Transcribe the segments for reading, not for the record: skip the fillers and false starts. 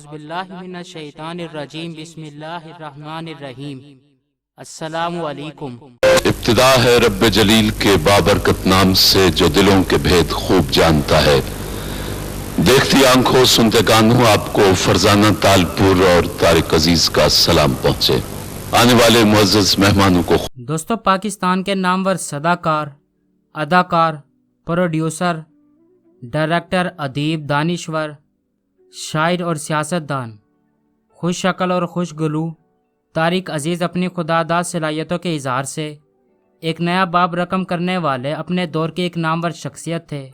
اعوذ باللہ من الشیطان الرجیم بسم اللہ الرحمن الرحیم السلام علیکم۔ ابتدا ہے رب جلیل کے بابرکت نام سے جو دلوں کے بھید خوب جانتا ہے۔ دیکھتی آنکھوں سنتے کانوں آپ کو فرزانہ تالپور اور طارق عزیز کا سلام پہنچے۔ آنے والے معزز مہمانوں کو دوستو، پاکستان کے نامور صداکار، اداکار، پروڈیوسر، ڈائریکٹر، ادیب، دانشور، شاعر اور سیاستدان، خوش شکل اور خوش گلو طارق عزیز اپنی خداداد صلاحیتوں کے اظہار سے ایک نیا باب رقم کرنے والے اپنے دور کے ایک نامور شخصیت تھے۔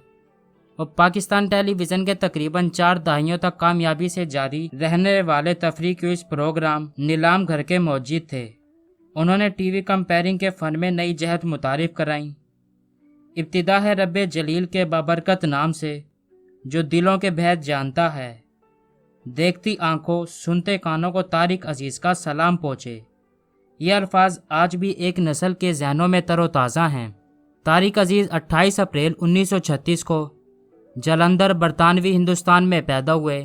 وہ پاکستان ٹیلی ویژن کے تقریباً 4 دہائیوں تک کامیابی سے جاری رہنے والے تفریح کوئز پروگرام نیلام گھر کے موجد تھے۔ انہوں نے ٹی وی کمپیئرنگ کے فن میں نئی جہت متعارف کرائیں۔ ابتدا ہے رب جلیل کے بابرکت نام سے جو دلوں کے بھید جانتا ہے۔ دیکھتی آنکھوں سنتے کانوں کو طارق عزیز کا سلام پہنچے۔ یہ الفاظ آج بھی ایک نسل کے ذہنوں میں تر و تازہ ہیں۔ طارق عزیز 28 اپریل 1936 کو جلندھر، برطانوی ہندوستان میں پیدا ہوئے۔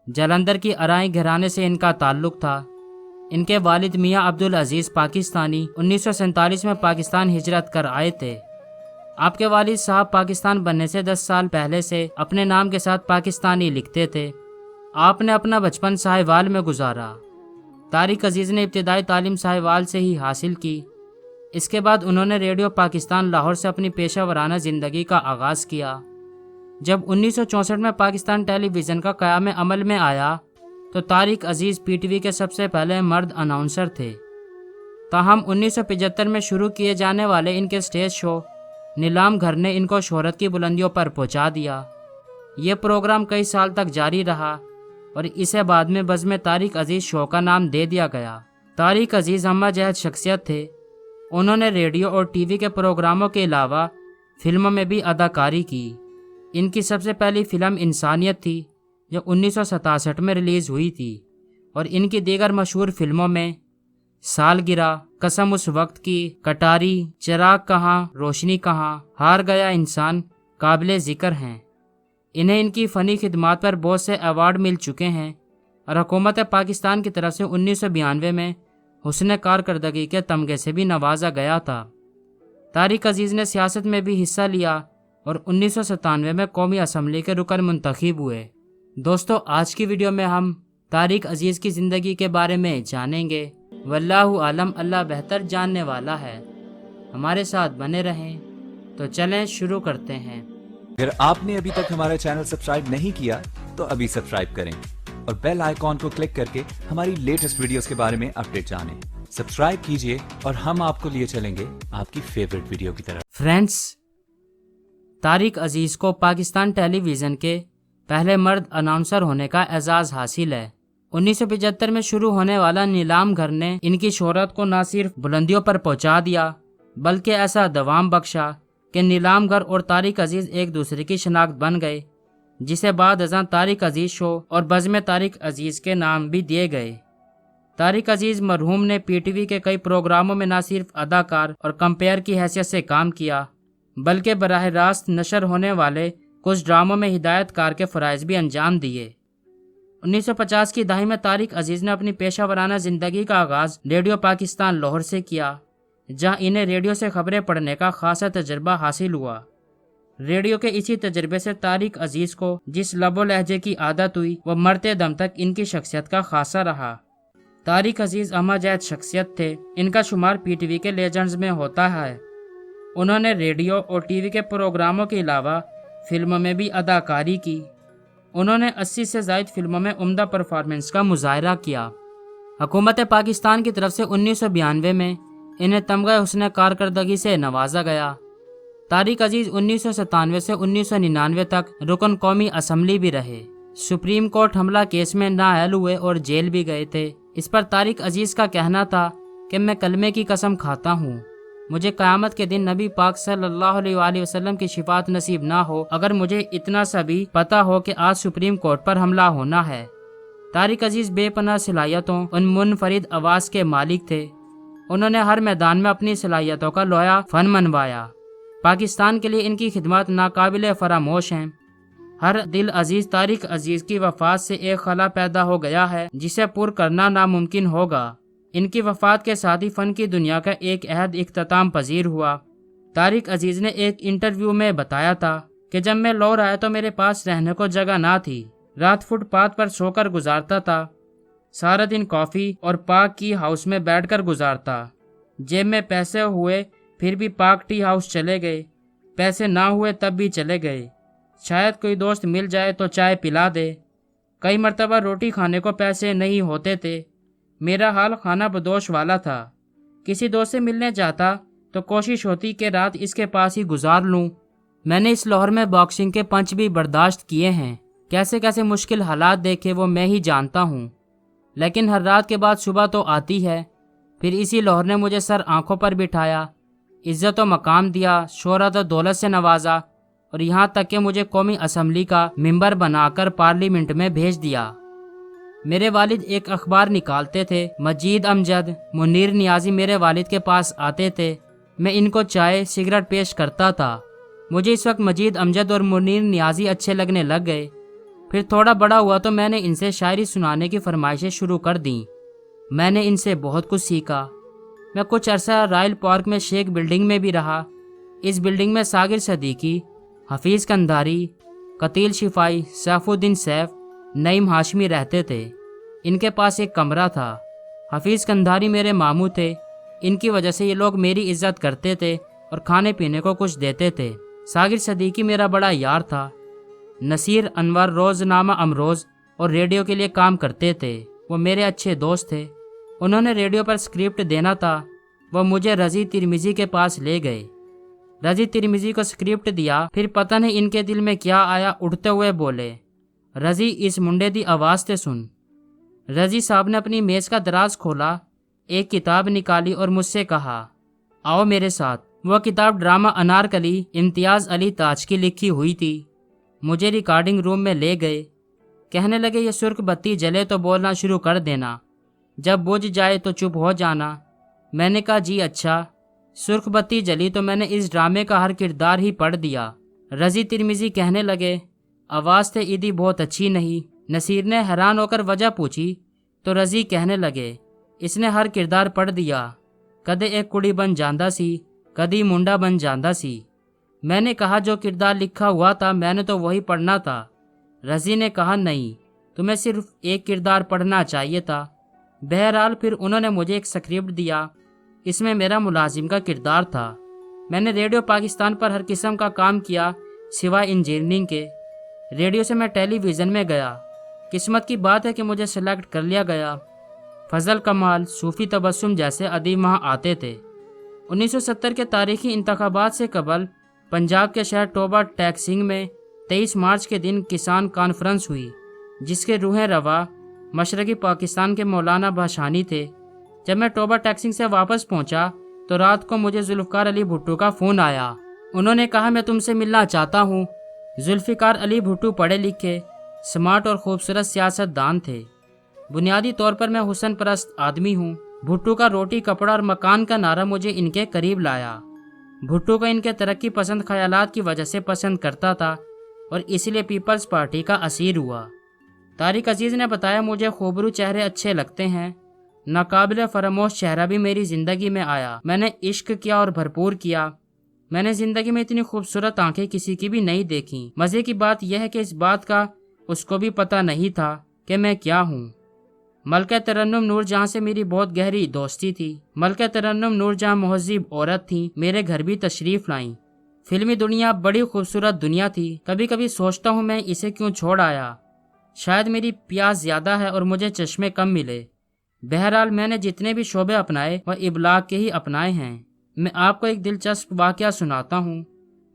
جلندھر کی ارائیں گھرانے سے ان کا تعلق تھا۔ ان کے والد میاں عبدالعزیز پاکستانی 1947 میں پاکستان ہجرت کر آئے تھے۔ آپ کے والد صاحب پاکستان بننے سے 10 سال پہلے سے اپنے نام کے ساتھ پاکستانی لکھتے تھے۔ آپ نے اپنا بچپن ساہیوال میں گزارا۔ طارق عزیز نے ابتدائی تعلیم ساہیوال سے ہی حاصل کی۔ اس کے بعد انہوں نے ریڈیو پاکستان لاہور سے اپنی پیشہ ورانہ زندگی کا آغاز کیا۔ جب 1964 میں پاکستان ٹیلی ویژن کا قیام عمل میں آیا تو طارق عزیز پی ٹی وی کے سب سے پہلے مرد اناؤنسر تھے۔ تاہم 1975 میں شروع کیے جانے والے ان کے سٹیج شو نیلام گھر نے ان کو شہرت کی بلندیوں پر پہنچا دیا۔ یہ پروگرام کئی سال تک جاری رہا اور اسے بعد میں بزم طارق عزیز شو کا نام دے دیا گیا۔ طارق عزیز ہمہ جہت شخصیت تھے۔ انہوں نے ریڈیو اور ٹی وی کے پروگراموں کے علاوہ فلموں میں بھی اداکاری کی۔ ان کی سب سے پہلی فلم انسانیت تھی جو 1967 میں ریلیز ہوئی تھی، اور ان کی دیگر مشہور فلموں میں سالگرہ، قسم اس وقت کی، کٹاری، چراغ کہاں روشنی کہاں، ہار گیا انسان قابل ذکر ہیں۔ انہیں ان کی فنی خدمات پر بہت سے ایوارڈ مل چکے ہیں اور حکومت پاکستان کی طرف سے 1992 میں حسن کارکردگی کے تمغے سے بھی نوازا گیا تھا۔ طارق عزیز نے سیاست میں بھی حصہ لیا اور 1997 میں قومی اسمبلی کے رکن منتخب ہوئے۔ دوستو، آج کی ویڈیو میں ہم طارق عزیز کی زندگی کے بارے میں جانیں گے۔ واللہ عالم، اللہ بہتر جاننے والا ہے۔ ہمارے ساتھ بنے رہیں۔ تو چلیں شروع کرتے ہیں۔ اگر آپ نے ابھی تک ہمارا چینل سبسکرائب نہیں کیا تو ابھی سبسکرائب کریں اور بیل آئیکن کو کلک کر کے ہماری لیٹسٹ ویڈیوز کے بارے میں اپڈیٹ جانیں۔ سبسکرائب کیجئے اور ہم آپ کو لیے چلیں گے آپ کی فیورٹ ویڈیو کی طرف۔ فرینڈز، طارق عزیز کو پاکستان ٹیلی ویژن کے پہلے مرد اناؤنسر ہونے کا اعزاز حاصل ہے۔ 1975 میں شروع ہونے والا نیلام گھر نے ان کی شہرت کو نہ صرف بلندیوں پر پہنچا دیا بلکہ ایسا دوام بخشا کہ نیلام گھر اور طارق عزیز ایک دوسرے کی شناخت بن گئے، جسے بعد ازاں طارق عزیز شو اور بزم طارق عزیز کے نام بھی دیے گئے۔ طارق عزیز مرحوم نے پی ٹی وی کے کئی پروگراموں میں نہ صرف اداکار اور کمپیئر کی حیثیت سے کام کیا بلکہ براہ راست نشر ہونے والے کچھ ڈراموں میں ہدایت کار کے فرائض بھی انجام دیے۔ 1950 کی دہائی میں طارق عزیز نے اپنی پیشہ ورانہ زندگی کا آغاز ریڈیو پاکستان لاہور سے کیا، جہاں انہیں ریڈیو سے خبریں پڑھنے کا خاصا تجربہ حاصل ہوا۔ ریڈیو کے اسی تجربے سے طارق عزیز کو جس لب و لہجے کی عادت ہوئی وہ مرتے دم تک ان کی شخصیت کا خاصہ رہا۔ طارق عزیز ہمہ جہت شخصیت تھے۔ ان کا شمار پی ٹی وی کے لیجنڈز میں ہوتا ہے۔ انہوں نے ریڈیو اور ٹی وی کے پروگراموں کے علاوہ فلموں میں بھی اداکاری کی۔ انہوں نے 80 سے زائد فلموں میں عمدہ پرفارمنس کا مظاہرہ کیا۔ حکومت پاکستان کی طرف سے 1992 میں انہیں تمغہ حسن کارکردگی سے نوازا گیا۔ طارق عزیز 1997 سے 1999 تک رکن قومی اسمبلی بھی رہے۔ سپریم کورٹ حملہ کیس میں نااہل ہوئے اور جیل بھی گئے تھے۔ اس پر طارق عزیز کا کہنا تھا کہ میں کلمے کی قسم کھاتا ہوں، مجھے قیامت کے دن نبی پاک صلی اللہ علیہ وآلہ وسلم کی شفاعت نصیب نہ ہو اگر مجھے اتنا سا بھی پتہ ہو کہ آج سپریم کورٹ پر حملہ ہونا ہے۔ طارق عزیز بے پناہ صلاحیتوں ان منفرد آواز کے مالک تھے۔ انہوں نے ہر میدان میں اپنی صلاحیتوں کا لوہا فن منوایا۔ پاکستان کے لیے ان کی خدمات ناقابل فراموش ہیں۔ ہر دل عزیز طارق عزیز کی وفات سے ایک خلا پیدا ہو گیا ہے جسے پر کرنا ناممکن ہوگا۔ ان کی وفات کے ساتھ ہی فن کی دنیا کا ایک عہد اختتام پذیر ہوا۔ طارق عزیز نے ایک انٹرویو میں بتایا تھا کہ جب میں لاہور آیا تو میرے پاس رہنے کو جگہ نہ تھی، رات فٹ پاتھ پر سو کر گزارتا تھا، سارا دن کافی اور پاک کی ہاؤس میں بیٹھ کر گزارتا، جیب میں پیسے ہوئے پھر بھی پاک ٹی ہاؤس چلے گئے، پیسے نہ ہوئے تب بھی چلے گئے، شاید کوئی دوست مل جائے تو چائے پلا دے، کئی مرتبہ روٹی کھانے کو پیسے نہیں ہوتے تھے، میرا حال خانہ بدوش والا تھا، کسی دوست سے ملنے جاتا تو کوشش ہوتی کہ رات اس کے پاس ہی گزار لوں۔ میں نے اس لاہور میں باکسنگ کے پنچ بھی برداشت کیے ہیں، کیسے کیسے مشکل حالات دیکھے وہ میں ہی جانتا ہوں، لیکن ہر رات کے بعد صبح تو آتی ہے۔ پھر اسی لاہور نے مجھے سر آنکھوں پر بٹھایا، عزت و مقام دیا، شہرت و دولت سے نوازا، اور یہاں تک کہ مجھے قومی اسمبلی کا ممبر بنا کر پارلیمنٹ میں بھیج دیا۔ میرے والد ایک اخبار نکالتے تھے، مجید امجد، منیر نیازی میرے والد کے پاس آتے تھے، میں ان کو چائے سگریٹ پیش کرتا تھا۔ مجھے اس وقت مجید امجد اور منیر نیازی اچھے لگنے لگ گئے۔ پھر تھوڑا بڑا ہوا تو میں نے ان سے شاعری سنانے کی فرمائشیں شروع کر دیں۔ میں نے ان سے بہت کچھ سیکھا۔ میں کچھ عرصہ رائل پارک میں شیخ بلڈنگ میں بھی رہا۔ اس بلڈنگ میں ساغر صدیقی، حفیظ قندھاری، قتیل شفائی، سیف الدین سیف، نعیم ہاشمی رہتے تھے۔ ان کے پاس ایک کمرہ تھا۔ حفیظ قندھاری میرے ماموں تھے، ان کی وجہ سے یہ لوگ میری عزت کرتے تھے اور کھانے پینے کو کچھ دیتے تھے۔ ساغر صدیقی میرا بڑا یار تھا۔ نصیر انور روزنامہ امروز اور ریڈیو کے لیے کام کرتے تھے، وہ میرے اچھے دوست تھے۔ انہوں نے ریڈیو پر اسکرپٹ دینا تھا، وہ مجھے رضی ترمذی کے پاس لے گئے۔ رضی ترمذی کو اسکرپٹ دیا، پھر پتہ نہیں ان کے دل میں کیا آیا، اٹھتے ہوئے بولے، رضی اس منڈے دی آواز تے سن۔ رضی صاحب نے اپنی میز کا دراز کھولا، ایک کتاب نکالی اور مجھ سے کہا، آؤ میرے ساتھ۔ وہ کتاب ڈرامہ انارکلی امتیاز علی تاج کی لکھی ہوئی تھی۔ مجھے ریکارڈنگ روم میں لے گئے، کہنے لگے یہ سرخ بتی جلے تو بولنا شروع کر دینا، جب بجھ جائے تو چپ ہو جانا۔ میں نے کہا جی اچھا۔ سرخ بتی جلی تو میں نے اس ڈرامے کا ہر کردار ہی پڑھ دیا۔ رضی ترمذی کہنے لگے، آواز تے ایدی بہت اچھی نہیں۔ نصیر نے حیران ہو کر وجہ پوچھی تو رضی کہنے لگے، اس نے ہر کردار پڑھ دیا، کدے ایک کڑی بن جاندہ سی، کدی منڈا بن جاندہ سی۔ میں نے کہا جو کردار لکھا ہوا تھا میں نے تو وہی پڑھنا تھا۔ رضی نے کہا نہیں، تمہیں صرف ایک کردار پڑھنا چاہیے تھا۔ بہرحال پھر انہوں نے مجھے ایک اسکرپٹ دیا، اس میں میرا ملازم کا کردار تھا۔ میں نے ریڈیو پاکستان پر ہر قسم کا کام کیا سوائے انجینئرنگ کے۔ ریڈیو سے میں ٹیلی ویژن میں گیا، قسمت کی بات ہے کہ مجھے سلیکٹ کر لیا گیا۔ فضل کمال، صوفی تبسم جیسے ادیب وہاں آتے تھے۔ 1970 کے تاریخی انتخابات سے قبل پنجاب کے شہر ٹوبہ ٹیک سنگھ میں 23 مارچ کے دن کسان کانفرنس ہوئی، جس کے روح روا مشرقی پاکستان کے مولانا بھاشانی تھے۔ جب میں ٹوبہ ٹیک سنگھ سے واپس پہنچا تو رات کو مجھے ذوالفقار علی بھٹو کا فون آیا۔ انہوں نے کہا میں تم سے ملنا چاہتا ہوں۔ ذوالفقار علی بھٹو پڑھے لکھے، سمارٹ اور خوبصورت سیاست دان تھے۔ بنیادی طور پر میں حسن پرست آدمی ہوں۔ بھٹو کا روٹی کپڑا اور مکان کا نعرہ مجھے ان کے قریب لایا۔ بھٹو کو ان کے ترقی پسند خیالات کی وجہ سے پسند کرتا تھا اور اس لیے پیپلز پارٹی کا اسیر ہوا۔ طارق عزیز نے بتایا مجھے خوبرو چہرے اچھے لگتے ہیں، ناقابل فراموش چہرہ بھی میری زندگی میں آیا۔ میں نے عشق کیا اور بھرپور کیا۔ میں نے زندگی میں اتنی خوبصورت آنکھیں کسی کی بھی نہیں دیکھیں۔ مزے کی بات یہ ہے کہ اس بات کا اس کو بھی پتہ نہیں تھا کہ میں کیا ہوں۔ ملکہ ترنم نور جہاں سے میری بہت گہری دوستی تھی۔ ملکہ ترنم نور جہاں مہذب عورت تھیں، میرے گھر بھی تشریف لائیں۔ فلمی دنیا بڑی خوبصورت دنیا تھی۔ کبھی کبھی سوچتا ہوں میں اسے کیوں چھوڑ آیا، شاید میری پیاس زیادہ ہے اور مجھے چشمے کم ملے۔ بہرحال میں نے جتنے بھی شعبے اپنائے وہ ابلاغ کے ہی اپنائے ہیں۔ میں آپ کو ایک دلچسپ واقعہ سناتا ہوں۔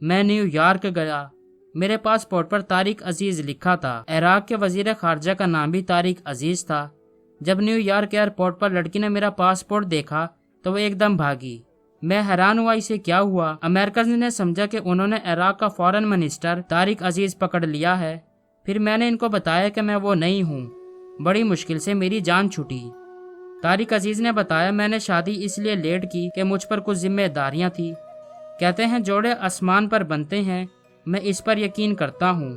میں نیو یارک گیا، میرے پاسپورٹ پر طارق عزیز لکھا تھا۔ عراق کے وزیر خارجہ کا نام بھی طارق عزیز تھا۔ جب نیو یارک ایئرپورٹ پر لڑکی نے میرا پاسپورٹ دیکھا تو وہ ایک دم بھاگی۔ میں حیران ہوا اسے کیا ہوا۔ امریکنز نے سمجھا کہ انہوں نے عراق کا فارن منسٹر طارق عزیز پکڑ لیا ہے۔ پھر میں نے ان کو بتایا کہ میں وہ نہیں ہوں۔ بڑی مشکل سے میری جان چھوٹی۔ طارق عزیز نے بتایا میں نے شادی اس لیے لیٹ کی کہ مجھ پر کچھ ذمہ داریاں تھیں۔ کہتے ہیں جوڑے آسمان پر بنتے ہیں، میں اس پر یقین کرتا ہوں۔